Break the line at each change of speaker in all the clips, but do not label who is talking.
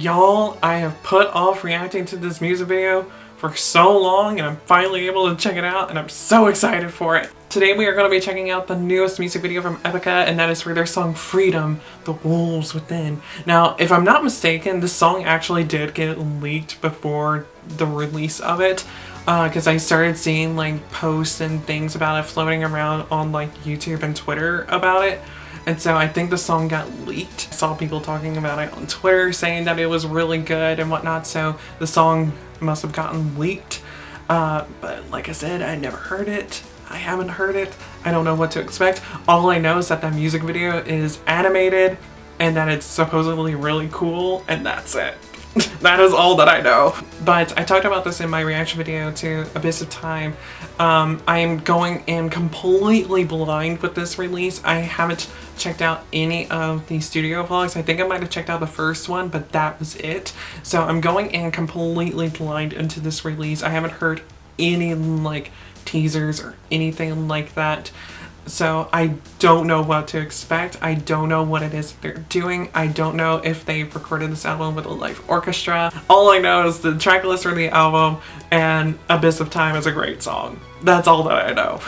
Y'all, I have put off reacting to this music video for so long and I'm finally able to check it out and I'm so excited for it. Today we are going to be checking out the newest music video from Epica, and that is for their song Freedom, The Wolves Within. Now, if I'm not mistaken, this song actually did get leaked before the release of it, because I started seeing like posts and things about it floating around on like YouTube and Twitter about it. And so I think the song got leaked. I saw people talking about it on Twitter saying that it was really good and whatnot, so the song must have gotten leaked. But like I said, I never heard it. I haven't heard it. I don't know what to expect. All I know is that music video is animated and that it's supposedly really cool, and that's it. That is all that I know. But I talked about this in my reaction video to Abyss of Time. I am going in completely blind with this release. I haven't checked out any of the studio vlogs. I think I might have checked out the first one, but that was it. So I'm going in completely blind into this release. I haven't heard any like teasers or anything like that. So I don't know what to expect. I don't know what it is they're doing. I don't know if they've recorded this album with a live orchestra. All I know is the track list for the album and Abyss of Time is a great song. That's all that I know.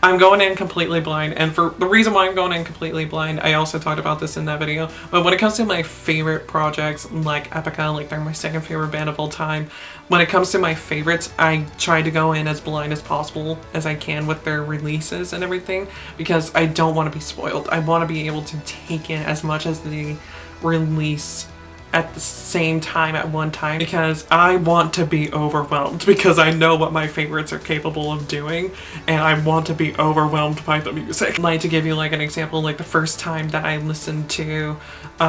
I'm going in completely blind, and for the reason why I'm going in completely blind, I also talked about this in that video, but when it comes to my favorite projects like Epica, like they're my second favorite band of all time, when it comes to my favorites, I try to go in as blind as possible as I can with their releases and everything, because I don't want to be spoiled. I want to be able to take in as much as they release at the same time at one time, because I want to be overwhelmed, because I know what my favorites are capable of doing and I want to be overwhelmed by the music. Like, to give you like an example, like the first time that I listened to the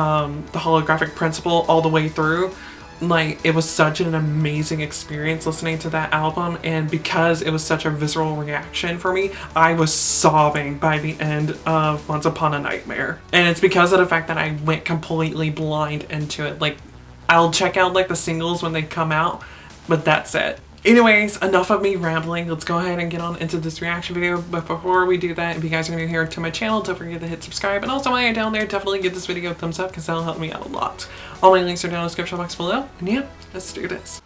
Holographic Principle all the way through, like it was such an amazing experience listening to that album, and because it was such a visceral reaction for me, I was sobbing by the end of Once Upon a Nightmare. And it's because of the fact that I went completely blind into it. Like, I'll check out like the singles when they come out, but that's it. Anyways, enough of me rambling. Let's go ahead and get on into this reaction video. But before we do that, if you guys are new here to my channel, don't forget to hit subscribe. And also while you're down there, definitely give this video a thumbs up because that'll help me out a lot. All my links are down in the description box below. And yeah, let's do this.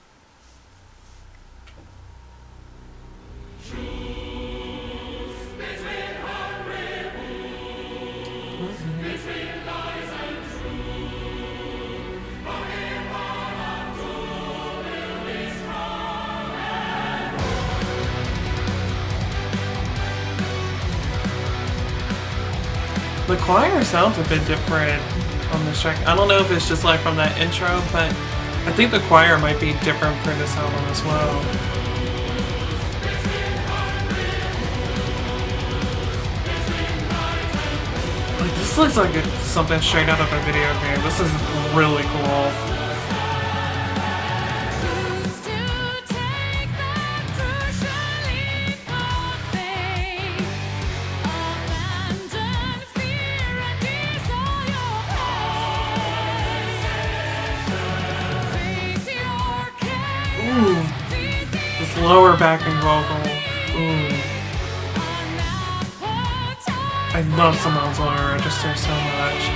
The choir sounds a bit different on this track. I don't know if it's just like from that intro, but I think the choir might be different for this album as well. Like, this looks like it's something straight out of a video game. This is really cool. Ooh, this lower backing vocal. Ooh. I love Simone's lower register so much.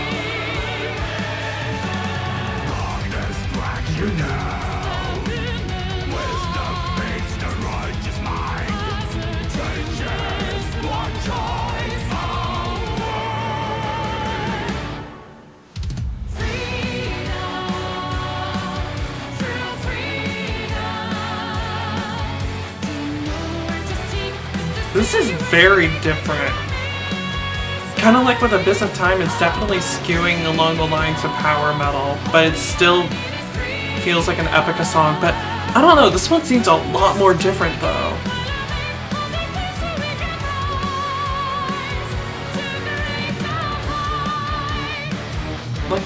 This is very different. Kind of like with Abyss of Time, it's definitely skewing along the lines of power metal, but it still feels like an Epica song. But I don't know, this one seems a lot more different though. Like,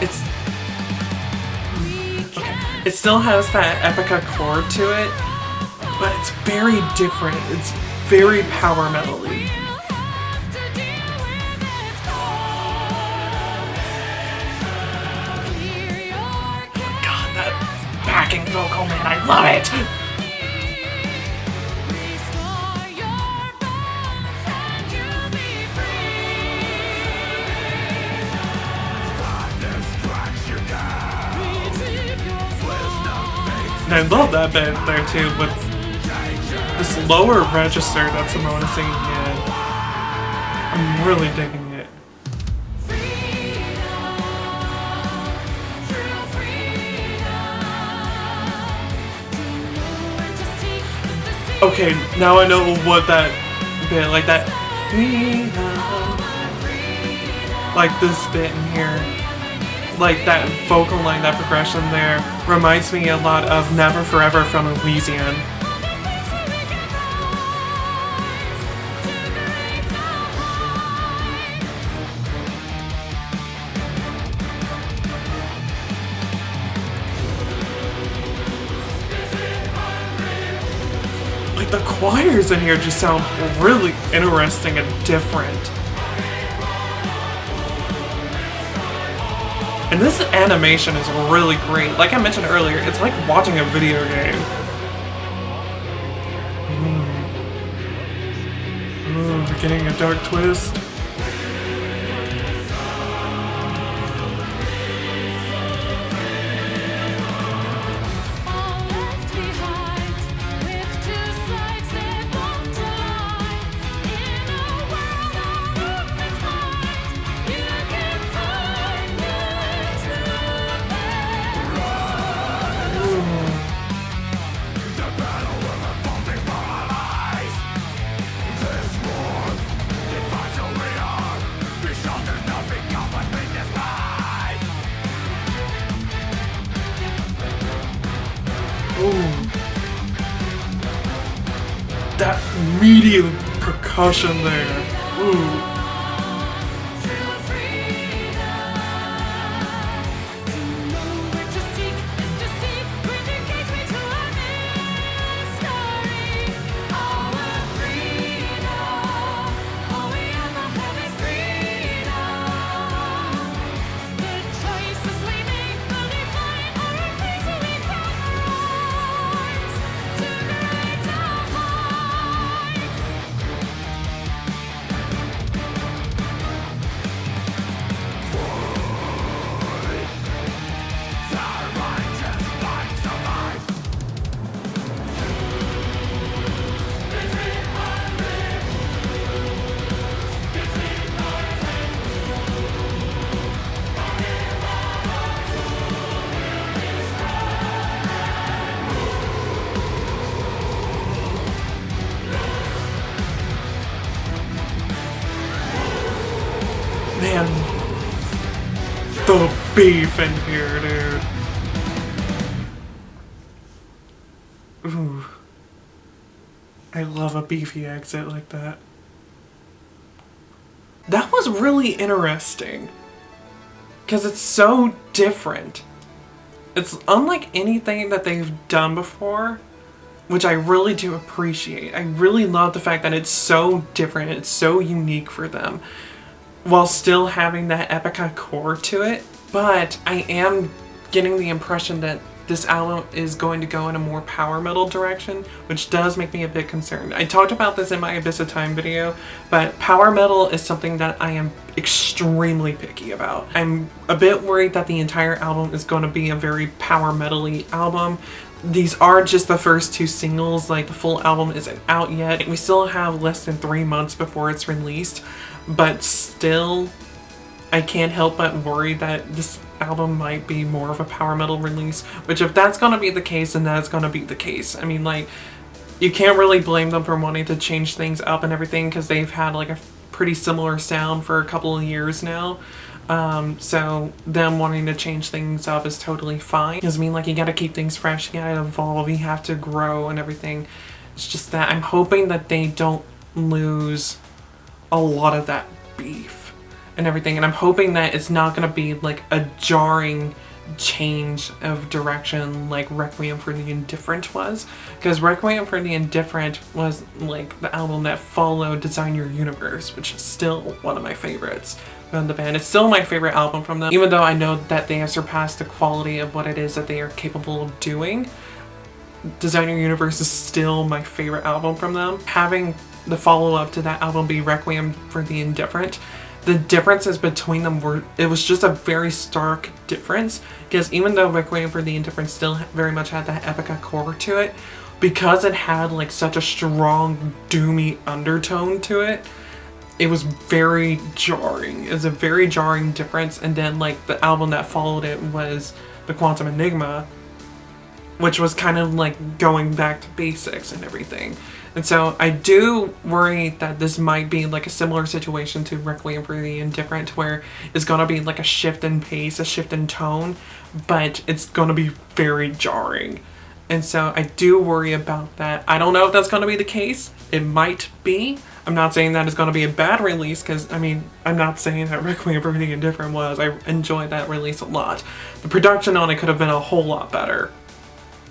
it's okay. It still has that Epica chord to it, but it's very different. It's very power metal-y. God, that backing vocal, man, I love it! I love that bit there too, with this lower register that Simona's singing in. I'm really digging it. Okay, now I know what that bit, like that, like this bit in here, like that vocal line, that progression there, reminds me a lot of Never Forever from Elysian. Like the choirs in here just sound really interesting and different. And this animation is really great. Like I mentioned earlier, it's like watching a video game. Ooh, getting a dark twist. That medium percussion there. Ooh. Man, the beef in here, dude. Ooh. I love a beefy exit like that. That was really interesting. Because it's so different. It's unlike anything that they've done before, which I really do appreciate. I really love the fact that it's so different, it's so unique for them, while still having that Epica core to it. But I am getting the impression that this album is going to go in a more power metal direction, which does make me a bit concerned. I talked about this in my Abyss of Time video, but power metal is something that I am extremely picky about. I'm a bit worried that the entire album is going to be a very power metal-y album. These are just the first two singles, like the full album isn't out yet. We still have less than 3 months before it's released, but still, I can't help but worry that this album might be more of a power metal release, which if that's gonna be the case, then that's gonna be the case. I mean, like, you can't really blame them for wanting to change things up and everything, because they've had like a pretty similar sound for a couple of years now. So them wanting to change things up is totally fine. Because I mean, like, you gotta keep things fresh, you gotta evolve, you have to grow and everything. It's just that I'm hoping that they don't lose a lot of that beef and everything, and I'm hoping that it's not gonna be like a jarring change of direction like Requiem for the Indifferent was, because Requiem for the Indifferent was like the album that followed Design Your Universe, which is still one of my favorites from the band. It's still my favorite album from them, even though I know that they have surpassed the quality of what it is that they are capable of doing. Design Your Universe is still my favorite album from them. Having the follow-up to that album be Requiem for the Indifferent the differences between them it was just a very stark difference, because even though Requiem for the Indifferent still very much had that Epica core to it, because it had like such a strong doomy undertone to it, it was very jarring. It was a very jarring difference. And then like the album that followed it was the Quantum Enigma, which was kind of like going back to basics and everything. And so I do worry that this might be like a similar situation to Requiem for the Indifferent, where it's gonna be like a shift in pace, a shift in tone, but it's gonna be very jarring. And so I do worry about that. I don't know if that's gonna be the case. It might be. I'm not saying that it's gonna be a bad release, because I mean, I'm not saying that Requiem for the Indifferent was. I enjoyed that release a lot. The production on it could have been a whole lot better,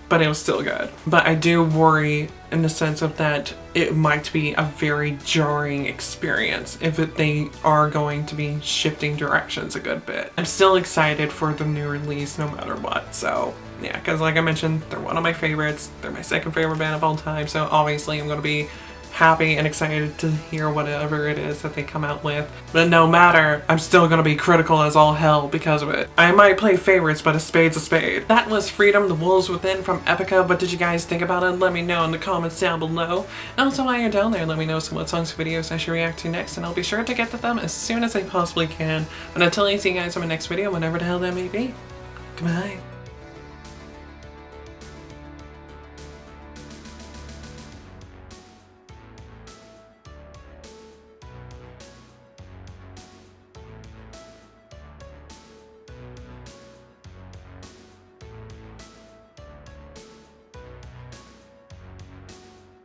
but it was still good. But I do worry in the sense of that it might be a very jarring experience if they are going to be shifting directions a good bit. I'm still excited for the new release no matter what, so yeah, because like I mentioned, they're one of my favorites. They're my second favorite band of all time, so obviously I'm going to be happy and excited to hear whatever it is that they come out with. But no matter, I'm still gonna be critical as all hell because of it. I might play favorites, but a spade's a spade. That was Freedom, The Wolves Within from Epica. What did you guys think about it? Let me know in the comments down below. And also while you're down there, let me know what songs or videos I should react to next, and I'll be sure to get to them as soon as I possibly can. But until I see you guys in my next video, whenever the hell that may be, goodbye.